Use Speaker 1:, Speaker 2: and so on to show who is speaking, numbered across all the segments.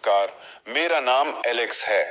Speaker 1: नमस्कार, मेरा नाम एलेक्स है।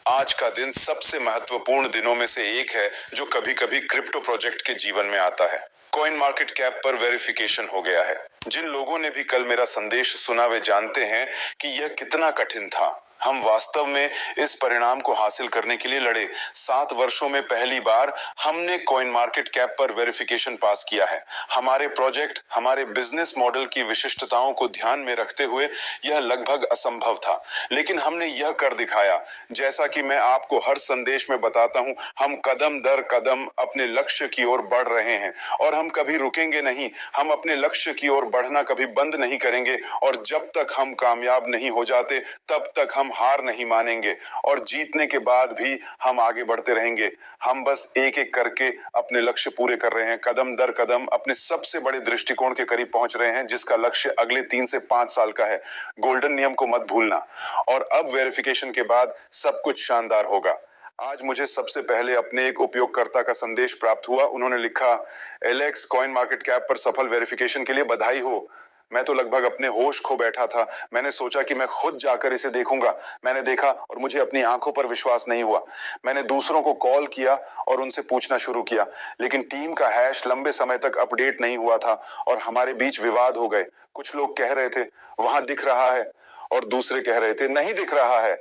Speaker 1: आज का दिन सबसे महत्वपूर्ण दिनों में से एक है जो कभी कभी क्रिप्टो प्रोजेक्ट के जीवन में आता है। कॉइन मार्केट कैप पर वेरिफिकेशन हो गया है। जिन लोगों ने भी कल मेरा संदेश सुना वे जानते हैं कि यह कितना कठिन था। हम वास्तव में इस परिणाम को हासिल करने के लिए लड़े। 7 वर्षों में पहली बार हमने कॉइन मार्केट कैप पर वेरिफिकेशन पास किया है। हमारे प्रोजेक्ट, हमारे बिजनेस मॉडल की विशिष्टताओं को ध्यान में रखते हुए यह लगभग असंभव था, लेकिन हमने यह कर दिखाया। जैसा कि मैं आपको हर संदेश में बताता हूं, हम कदम दर कदम अपने लक्ष्य की ओर बढ़ रहे हैं और हम कभी रुकेंगे नहीं। हम अपने लक्ष्य की ओर बढ़ना कभी बंद नहीं करेंगे और जब तक हम कामयाब नहीं हो जाते तब तक हम हार नहीं मानेंगे और जीतने के बाद भी हम आगे बढ़ते रहेंगे। हम बस एक एक करके अपने लक्ष्य पूरे कर रहे हैं, कदम दर कदम अपने सबसे बड़े दृष्टिकोण के करीब पहुंच रहे हैं, जिसका लक्ष्य अगले 3 से 5 साल का है। गोल्डन नियम को मत भूलना। और अब वेरिफिकेशन के बाद सब कुछ शानदार होगा। आज मुझे सबसे पहले अपने एक उपयोगकर्ता का संदेश प्राप्त हुआ। उन्होंने लिखा, एलेक्स, कॉइन मार्केट कैप पर सफल वेरिफिकेशन के लिए बधाई हो। मैं तो लगभग अपने होश खो बैठा था। मैंने सोचा कि मैं खुद जाकर इसे देखूंगा। मैंने देखा और मुझे अपनी आंखों पर विश्वास नहीं हुआ। मैंने दूसरों को कॉल किया और उनसे पूछना शुरू किया, लेकिन टीम का हैश लंबे समय तक अपडेट नहीं हुआ था और हमारे बीच विवाद हो गए। कुछ लोग कह रहे थे वहां दिख रहा है और दूसरे कह रहे थे नहीं दिख रहा है।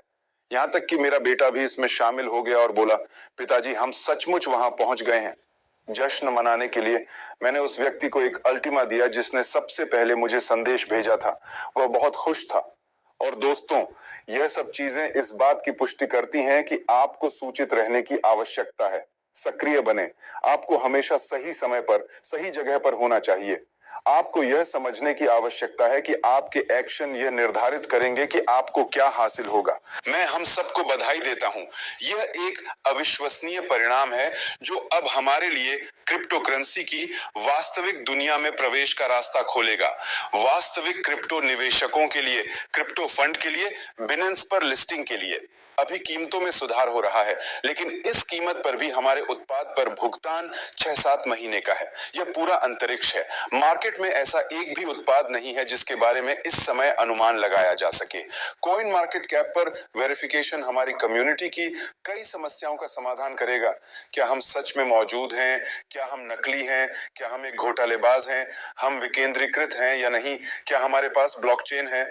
Speaker 1: यहां तक कि मेरा बेटा भी इसमें शामिल हो गया और बोला, पिताजी, हम सचमुच वहां पहुंच गए हैं। जश्न मनाने के लिए मैंने उस व्यक्ति को एक अल्टीमा दिया जिसने सबसे पहले मुझे संदेश भेजा था। वह बहुत खुश था। और दोस्तों, यह सब चीजें इस बात की पुष्टि करती हैं कि आपको सूचित रहने की आवश्यकता है। सक्रिय बने। आपको हमेशा सही समय पर, सही जगह पर होना चाहिए। आपको यह समझने की आवश्यकता है कि आपके एक्शन यह निर्धारित करेंगे कि आपको क्या हासिल होगा। मैं हम सबको बधाई देता हूं। यह एक अविश्वसनीय परिणाम है जो अब हमारे लिए क्रिप्टो करेंसी की वास्तविक दुनिया में प्रवेश का रास्ता खोलेगा। वास्तविक क्रिप्टो निवेशकों के लिए, क्रिप्टो फंड के लिए, बिनेंस पर लिस्टिंग के लिए। अभी कीमतों में सुधार हो रहा है, लेकिन इस कीमत पर भी हमारे उत्पाद पर भुगतान 6-7 महीने का है। यह पूरा अंतरिक्ष है। मार्केट में ऐसा एक भी उत्पाद नहीं है जिसके बारे में इस समय अनुमान लगाया जा सके। कॉइन मार्केट कैप पर वेरिफिकेशन हमारी कम्युनिटी की कई समस्याओं का समाधान करेगा। क्या हम सच में मौजूद हैं? क्या हम नकली हैं? क्या हम एक घोटालेबाज हैं? हम विकेंद्रीकृत हैं या नहीं? क्या हमारे पास ब्लॉकचेन है?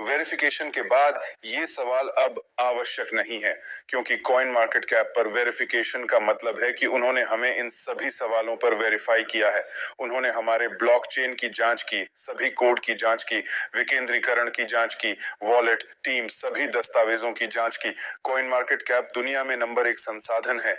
Speaker 1: वेरिफिकेशन के बाद ये सवाल अब आवश्यक नहीं है, क्योंकि कॉइन मार्केट कैप पर वेरिफिकेशन का मतलब है कि उन्होंने हमें इन सभी सवालों पर वेरीफाई किया है। उन्होंने हमारे ब्लॉकचेन की जांच की, सभी कोड की जांच की, विकेंद्रीकरण की जांच की, वॉलेट, टीम, सभी दस्तावेजों की जांच की। कॉइन मार्केट कैप दुनिया में नंबर 1 संसाधन है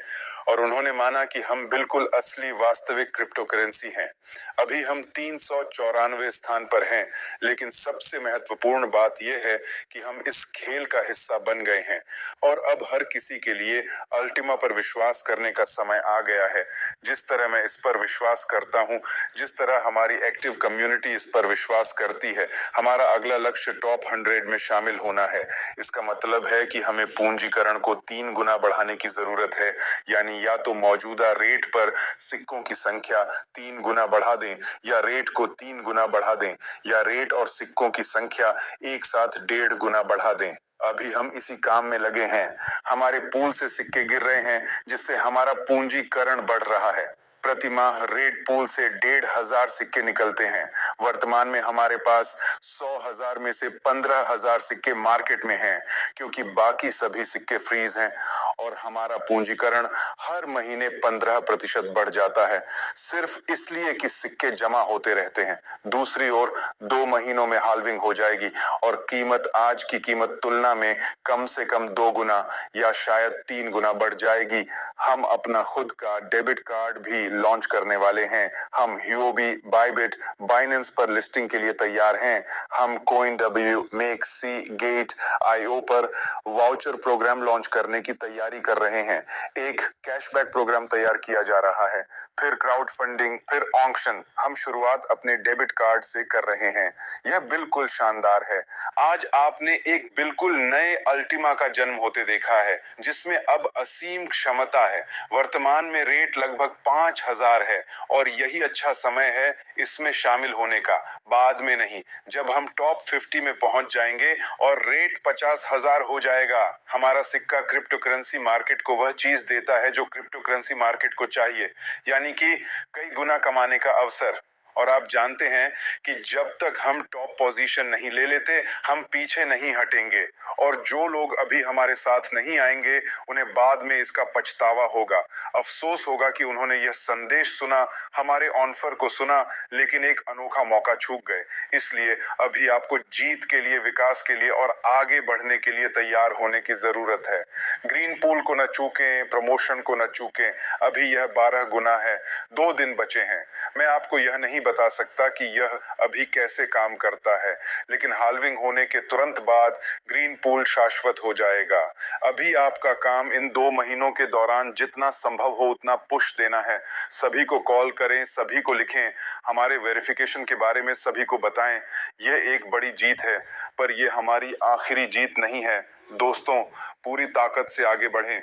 Speaker 1: और उन्होंने माना कि हम बिल्कुल असली वास्तविक क्रिप्टो करेंसी हैं। अभी हम 394 स्थान पर हैं, लेकिन सबसे महत्वपूर्ण बात यह है कि हम इस खेल का हिस्सा बन गए हैं और अब हर किसी के लिए अल्टीमा पर विश्वास करने का समय आ गया है। जिस तरह मैं इस पर विश्वास करता हूं, जिस तरह हमारी एक्टिव कम्युनिटी इस पर विश्वास करती है, हमारा अगला लक्ष्य टॉप 100 में शामिल होना है। इसका मतलब है कि हमें पूंजीकरण को 3 गुना बढ़ाने की जरूरत है, यानी या तो मौजूदा रेट पर सिक्कों की संख्या 3 गुना बढ़ा दें, या रेट को 3 गुना बढ़ा दें, या रेट और सिक्कों की संख्या एक साथ 1.5 गुना बढ़ा दें। अभी हम इसी काम में लगे हैं। हमारे पूल से सिक्के गिर रहे हैं, जिससे हमारा पूंजीकरण बढ़ रहा है। प्रति माह रेट पूल से 1,500 सिक्के निकलते हैं। वर्तमान में हमारे पास 100,000 में से 15,000 सिक्के मार्केट में हैं, क्योंकि बाकी सभी सिक्के फ्रीज हैं और हमारा पूंजीकरण हर महीने 15% बढ़ जाता है, सिर्फ इसलिए कि सिक्के जमा होते रहते हैं। दूसरी ओर 2 महीनों में हाल्विंग हो जाएगी और कीमत आज की कीमत तुलना में कम से कम 2 गुना या शायद 3 गुना बढ़ जाएगी। हम अपना खुद का डेबिट कार्ड भी लॉन्च करने वाले हैं। हम ह्यूओबी, बाइबिट, बाइनेंस पर लिस्टिंग के लिए तैयार हैं। हम CoinW, मेक्सी, गेट IO पर वाउचर प्रोग्राम लॉन्च करने की तैयारी कर रहे हैं। एक कैशबैक प्रोग्राम तैयार किया जा रहा है, फिर क्राउड फंडिंग, फिर ऑक्शन। हम शुरुआत अपने डेबिट कार्ड से कर रहे हैं। यह बिल्कुल शानदार है। आज आपने एक बिल्कुल नए अल्टीमा का जन्म होते देखा है, जिसमें अब असीम क्षमता है। वर्तमान में रेट लगभग 5000 है और यही अच्छा समय है इसमें शामिल होने का, बाद में नहीं। जब हम टॉप 50 में पहुंच जाएंगे और रेट 50,000 हो जाएगा। हमारा सिक्का क्रिप्टो करेंसी मार्केट को वह चीज देता है जो क्रिप्टो करेंसी मार्केट को चाहिए, यानी कि कई गुना कमाने का अवसर। और आप जानते हैं कि जब तक हम टॉप पोजीशन नहीं ले लेते, हम पीछे नहीं हटेंगे। और जो लोग अभी हमारे साथ नहीं आएंगे, उन्हें बाद में इसका पछतावा होगा, अफसोस होगा कि उन्होंने यह संदेश सुना, हमारे ऑफर को सुना, लेकिन एक अनोखा मौका चूक गए। इसलिए अभी आपको जीत के लिए, विकास के लिए और आगे बढ़ने के लिए तैयार होने की जरूरत है। ग्रीन पूल को न चूकें, प्रमोशन को न चूकें। अभी यह 12 गुना है, 2 दिन बचे हैं। मैं आपको यह नहीं बता सकता कि यह अभी कैसे काम करता है, लेकिन हाल्विंग होने के तुरंत बाद ग्रीन पूल शाश्वत हो जाएगा। अभी आपका काम इन 2 महीनों के दौरान जितना संभव हो उतना पुश देना है। सभी को कॉल करें, सभी को लिखें, हमारे वेरिफिकेशन के बारे में सभी को बताएं। यह एक बड़ी जीत है, पर यह हमारी आखिरी जीत नहीं है। दोस्तों, पूरी ताकत से आगे बढ़ें।